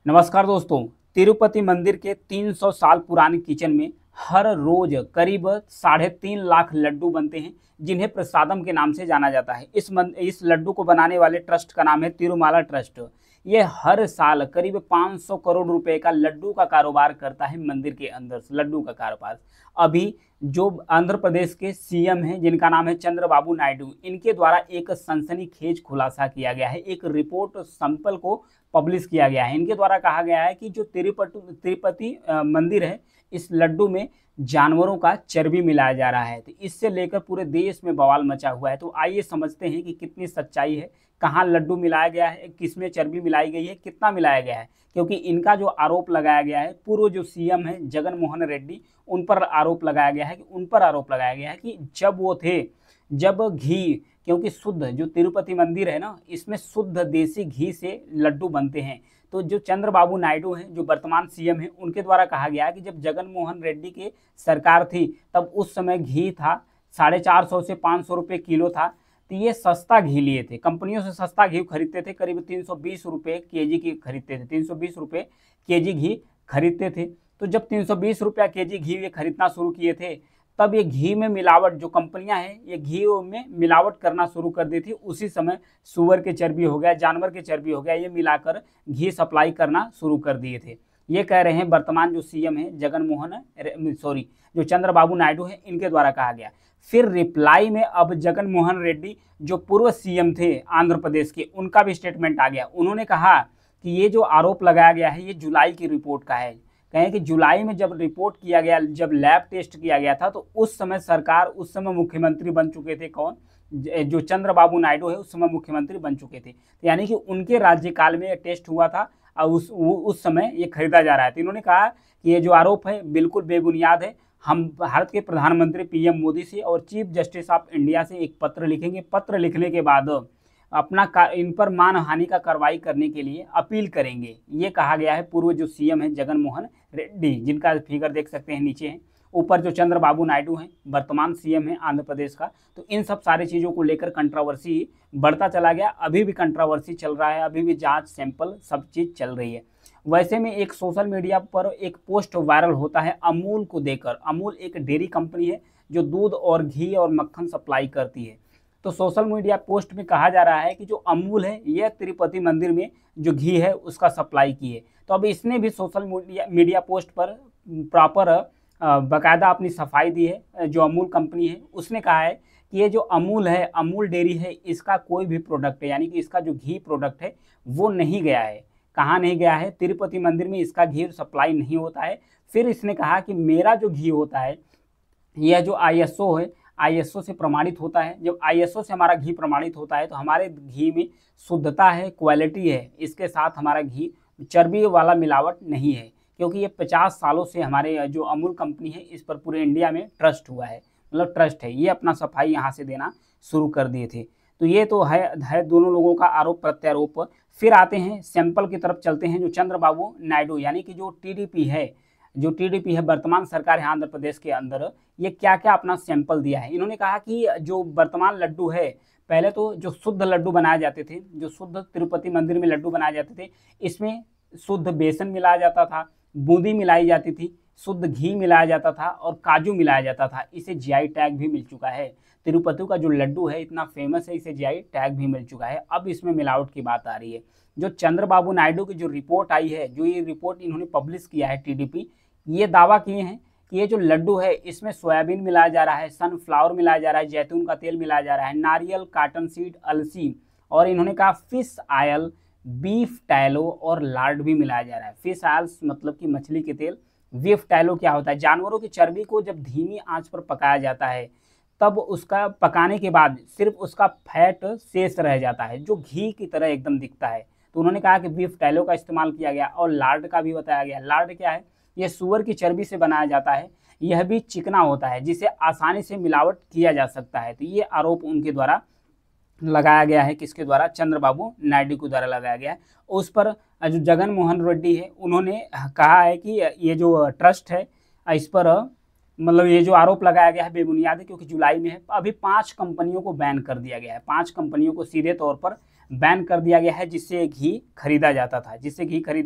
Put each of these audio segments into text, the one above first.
नमस्कार दोस्तों। तिरुपति मंदिर के 300 साल पुराने किचन में हर रोज करीब 3.5 लाख लड्डू बनते हैं, जिन्हें प्रसादम के नाम से जाना जाता है। इस लड्डू को बनाने वाले ट्रस्ट का नाम है तिरुमाला ट्रस्ट। ये हर साल करीब 500 करोड़ रुपए का लड्डू का कारोबार करता है। मंदिर के अंदर से लड्डू का कारोबार अभी जो आंध्र प्रदेश के सीएम हैं, जिनका नाम है चंद्रबाबू नायडू, इनके द्वारा एक सनसनीखेज खुलासा किया गया है। एक रिपोर्ट सैंपल को पब्लिश किया गया है। इनके द्वारा कहा गया है कि जो तिरुपति मंदिर है, इस लड्डू में जानवरों का चर्बी मिलाया जा रहा है। तो इससे लेकर पूरे देश में बवाल मचा हुआ है। तो आइए समझते हैं कि कितनी सच्चाई है, कहाँ लड्डू मिलाया गया है, किसमें चर्बी मिलाई गई है, कितना मिलाया गया है। क्योंकि इनका जो आरोप लगाया गया है, पूर्व जो सीएम है जगन मोहन रेड्डी, उन पर आरोप लगाया गया है कि जब वो थे, जब घी, क्योंकि शुद्ध जो तिरुपति मंदिर है ना, इसमें शुद्ध देसी घी से लड्डू बनते हैं। तो जो चंद्रबाबू नायडू हैं, जो वर्तमान सीएम हैं, उनके द्वारा कहा गया है कि जब जगन मोहन रेड्डी की सरकार थी, तब उस समय घी था 450 से 500 रुपये किलो था। तो ये सस्ता घी लिए थे, कंपनियों से सस्ता घी खरीदते थे, करीब 320 रुपये केजी की खरीदते थे, 320 रुपये केजी घी खरीदते थे। तो जब 320 रुपया केजी घी ये खरीदना शुरू किए थे, तब ये घी में मिलावट, जो कंपनियां हैं ये घी में मिलावट करना शुरू कर दी थी। उसी समय सुअर के चर्बी हो गया, जानवर के चर्बी हो गया, ये मिलाकर घी सप्लाई करना शुरू कर दिए थे। ये कह रहे हैं वर्तमान जो सीएम है जो चंद्रबाबू नायडू है, इनके द्वारा कहा गया। फिर रिप्लाई में अब जगन मोहन रेड्डी, जो पूर्व सीएम थे आंध्र प्रदेश के, उनका भी स्टेटमेंट आ गया। उन्होंने कहा कि ये जो आरोप लगाया गया है, ये जुलाई की रिपोर्ट का है। कहें कि जुलाई में जब रिपोर्ट किया गया, जब लैब टेस्ट किया गया था, तो उस समय सरकार, उस समय मुख्यमंत्री बन चुके थे कौन, जो चंद्रबाबू नायडू है, उस समय मुख्यमंत्री बन चुके थे। तो यानी कि उनके राज्यकाल में टेस्ट हुआ था और उस समय ये खरीदा जा रहा है। तो इन्होंने कहा कि ये जो आरोप है बिल्कुल बेबुनियाद है। हम भारत के प्रधानमंत्री पीएम मोदी से और चीफ जस्टिस ऑफ इंडिया से एक पत्र लिखेंगे। पत्र लिखने के बाद इन पर मानहानि का कार्रवाई करने के लिए अपील करेंगे। ये कहा गया है। पूर्व जो सीएम है जगन मोहन रेड्डी, जिनका फिगर देख सकते हैं नीचे है, ऊपर जो चंद्रबाबू नायडू हैं, वर्तमान सीएम है आंध्र प्रदेश का। तो इन सब सारी चीज़ों को लेकर कंट्रोवर्सी बढ़ता चला गया। अभी भी कंट्रोवर्सी चल रहा है, अभी भी जांच, सैंपल, सब चीज़ चल रही है। वैसे में एक सोशल मीडिया पर एक पोस्ट वायरल होता है अमूल को देकर। अमूल एक डेयरी कंपनी है जो दूध और घी और मक्खन सप्लाई करती है। तो सोशल मीडिया पोस्ट में कहा जा रहा है कि जो अमूल है, यह तिरुपति मंदिर में जो घी है उसका सप्लाई की है। तो अब इसने भी सोशल मीडिया पोस्ट पर प्रॉपर बाकायदा अपनी सफाई दी है। जो अमूल कंपनी है, उसने कहा है कि ये जो अमूल है, अमूल डेयरी है, इसका कोई भी प्रोडक्ट है, यानी कि इसका जो घी प्रोडक्ट है वो नहीं गया है। कहाँ नहीं गया है? तिरुपति मंदिर में इसका घी सप्लाई नहीं होता है। फिर इसने कहा कि मेरा जो घी होता है, यह जो आईएसओ है, आईएसओ से प्रमाणित होता है। जब आईएसओ से हमारा घी प्रमाणित होता है तो हमारे घी में शुद्धता है, क्वालिटी है। इसके साथ हमारा घी चर्बी वाला मिलावट नहीं है, क्योंकि ये 50 सालों से हमारे जो अमूल कंपनी है, इस पर पूरे इंडिया में ट्रस्ट हुआ है, मतलब ट्रस्ट है। ये अपना सफाई यहाँ से देना शुरू कर दिए थे। तो ये तो है दोनों लोगों का आरोप प्रत्यारोप। फिर आते हैं सैंपल की तरफ चलते हैं। जो चंद्रबाबू नायडू, यानी कि जो टीडीपी है, वर्तमान सरकार है आंध्र प्रदेश के अंदर, ये क्या क्या अपना सैंपल दिया है। इन्होंने कहा कि जो वर्तमान लड्डू है, पहले तो जो शुद्ध लड्डू बनाए जाते थे, जो शुद्ध तिरुपति मंदिर में लड्डू बनाए जाते थे, इसमें शुद्ध बेसन मिलाया जाता था, बूंदी मिलाई जाती थी, शुद्ध घी मिलाया जाता था और काजू मिलाया जाता था। इसे जीआई टैग भी मिल चुका है। तिरुपति का जो लड्डू है इतना फेमस है, इसे जीआई टैग भी मिल चुका है। अब इसमें मिलावट की बात आ रही है। जो चंद्रबाबू नायडू की जो रिपोर्ट आई है, जो ये रिपोर्ट इन्होंने पब्लिश किया है टीडीपी, ये दावा किए हैं कि ये जो लड्डू है इसमें सोयाबीन मिलाया जा रहा है, सनफ्लावर मिलाया जा रहा है, जैतून का तेल मिलाया जा रहा है, नारियल, काटन सीड, अलसी, और इन्होंने कहा फिश आयल, बीफ टैलो और लार्ड भी मिलाया जा रहा है। फिश आयल मतलब कि मछली के तेल, बीफ टैलो क्या होता है? जानवरों की चर्बी को जब धीमी आंच पर पकाया जाता है, तब उसका पकाने के बाद सिर्फ उसका फैट शेष रह जाता है, जो घी की तरह एकदम दिखता है। तो उन्होंने कहा कि बीफ टैलो का इस्तेमाल किया गया और लार्ड का भी बताया गया। लार्ड क्या है? यह सुअर की चर्बी से बनाया जाता है। यह भी चिकना होता है, जिसे आसानी से मिलावट किया जा सकता है। तो ये आरोप उनके द्वारा लगाया गया है। किसके द्वारा? चंद्रबाबू नायडू के द्वारा लगाया गया है। उस पर जो जगन मोहन रेड्डी है, उन्होंने कहा है कि ये जो ट्रस्ट है, इस पर मतलब ये जो आरोप लगाया गया है बेबुनियाद है, क्योंकि जुलाई में है। अभी 5 कंपनियों को बैन कर दिया गया है। 5 कंपनियों को सीधे तौर पर बैन कर दिया गया है, जिससे घी खरीदा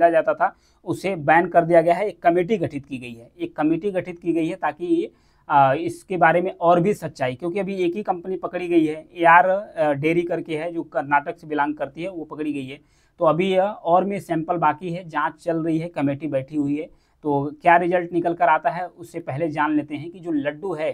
जाता था उसे बैन कर दिया गया है। एक कमेटी गठित की गई है ताकि इसके बारे में और भी सच्चाई, क्योंकि अभी एक ही कंपनी पकड़ी गई है, AR डेयरी करके है, जो कर्नाटक से बिलोंग करती है, वो पकड़ी गई है। तो अभी और में सैंपल बाकी है, जांच चल रही है, कमेटी बैठी हुई है। तो क्या रिजल्ट निकल कर आता है उससे पहले जान लेते हैं कि जो लड्डू है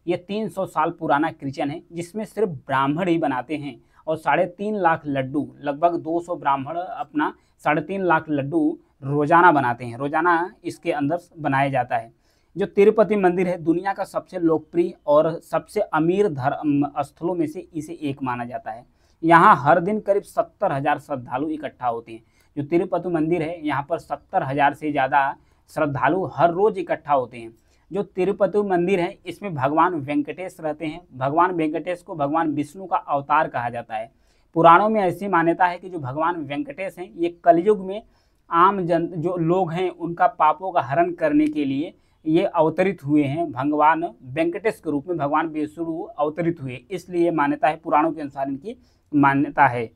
ये 300 साल पुराना किचन है, जिसमें सिर्फ ब्राह्मण ही बनाते हैं। और 3.5 लाख लड्डू, लगभग 200 ब्राह्मण अपना 3.5 लाख लड्डू रोजाना बनाते हैं, रोजाना इसके अंदर बनाया जाता है। जो तिरुपति मंदिर है दुनिया का सबसे लोकप्रिय और सबसे अमीर धर्म स्थलों में से इसे एक माना जाता है। यहाँ हर दिन करीब 70,000 श्रद्धालु इकट्ठा होते हैं। जो तिरुपति मंदिर है यहाँ पर 70,000 से ज़्यादा श्रद्धालु हर रोज इकट्ठा होते हैं। जो तिरुपति मंदिर है इसमें भगवान वेंकटेश रहते हैं। भगवान वेंकटेश को भगवान विष्णु का अवतार कहा जाता है। पुराणों में ऐसी मान्यता है कि जो भगवान वेंकटेश हैं ये कलयुग में आम जन जो लोग हैं उनका पापों का हरण करने के लिए ये अवतरित हुए हैं। भगवान वेंकटेश के रूप में भगवान विष्णु अवतरित हुए, इसलिए मान्यता है, पुराणों के अनुसार इनकी मान्यता है।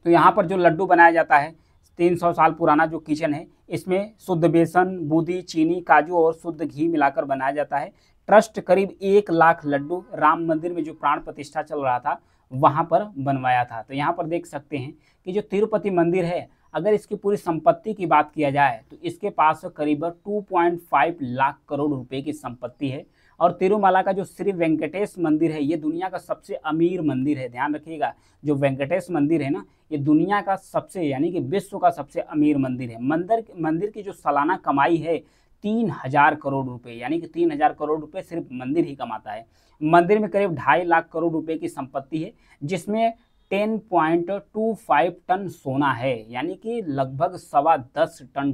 तो यहाँ पर जो लड्डू बनाया जाता है 300 साल पुराना जो किचन है, इसमें शुद्ध बेसन, बूंदी, चीनी, काजू और शुद्ध घी मिलाकर बनाया जाता है। ट्रस्ट करीब 1 लाख लड्डू राम मंदिर में जो प्राण प्रतिष्ठा चल रहा था वहाँ पर बनवाया था। तो यहाँ पर देख सकते हैं कि जो तिरुपति मंदिर है, अगर इसकी पूरी संपत्ति की बात किया जाए तो इसके पास करीब 2.5 लाख करोड़ रुपए की संपत्ति है। और तिरुमला का जो श्री वेंकटेश मंदिर है ये दुनिया का सबसे अमीर मंदिर है। ध्यान रखिएगा, जो वेंकटेश मंदिर है ना, ये दुनिया का सबसे यानी कि विश्व का सबसे अमीर मंदिर है। मंदिर की जो सालाना कमाई है 3,000 करोड़ रुपए, यानी कि 3,000 करोड़ रुपए सिर्फ मंदिर ही कमाता है। मंदिर में करीब 2.5 लाख करोड़ रुपए की संपत्ति है, जिसमें 10.25 टन सोना है, यानी कि लगभग 10.25 टन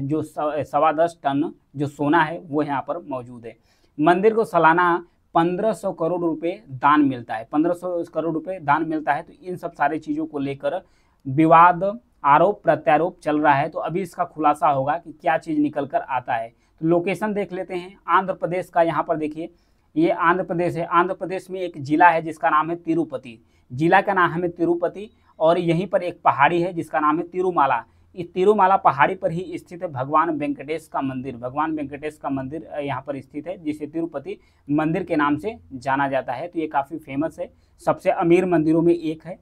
जो 10.25 टन जो सोना है वो यहाँ पर मौजूद है। मंदिर को सालाना 1500 करोड़ रुपए दान मिलता है, 1500 करोड़ रुपए दान मिलता है। तो इन सब सारी चीज़ों को लेकर विवाद, आरोप प्रत्यारोप चल रहा है। तो अभी इसका खुलासा होगा कि क्या चीज़ निकल कर आता है। तो लोकेशन देख लेते हैं आंध्र प्रदेश का। यहाँ पर देखिए, ये आंध्र प्रदेश है। आंध्र प्रदेश में एक जिला है जिसका नाम है तिरुपति, जिला का नाम है तिरुपति। और यहीं पर एक पहाड़ी है जिसका नाम है तिरुमाला। इस तिरुमाला पहाड़ी पर ही स्थित है भगवान वेंकटेश का मंदिर। भगवान वेंकटेश का मंदिर यहाँ पर स्थित है, जिसे तिरुपति मंदिर के नाम से जाना जाता है। तो ये काफ़ी फेमस है, सबसे अमीर मंदिरों में एक है।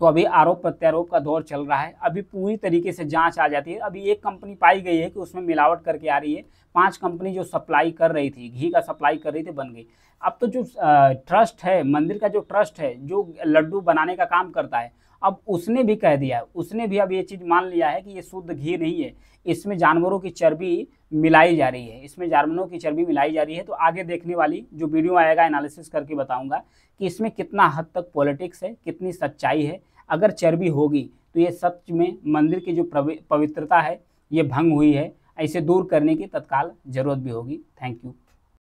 तो अभी आरोप प्रत्यारोप का दौर चल रहा है। अभी पूरी तरीके से जांच आ जाती है। अभी एक कंपनी पाई गई है कि उसमें मिलावट करके आ रही है। 5 कंपनी जो सप्लाई कर रही थी, घी का सप्लाई कर रही थी, बन गई। अब तो जो ट्रस्ट है, मंदिर का जो ट्रस्ट है जो लड्डू बनाने का काम करता है, अब उसने भी कह दिया है, उसने भी अब ये चीज़ मान लिया है कि ये शुद्ध घी नहीं है, इसमें जानवरों की चर्बी मिलाई जा रही है, इसमें जानवरों की चर्बी मिलाई जा रही है। तो आगे देखने वाली जो वीडियो आएगा एनालिसिस करके बताऊंगा कि इसमें कितना हद तक पॉलिटिक्स है, कितनी सच्चाई है। अगर चर्बी होगी तो ये सच में मंदिर की जो पवित्रता है ये भंग हुई है, ऐसे दूर करने की तत्काल जरूरत भी होगी। Thank you.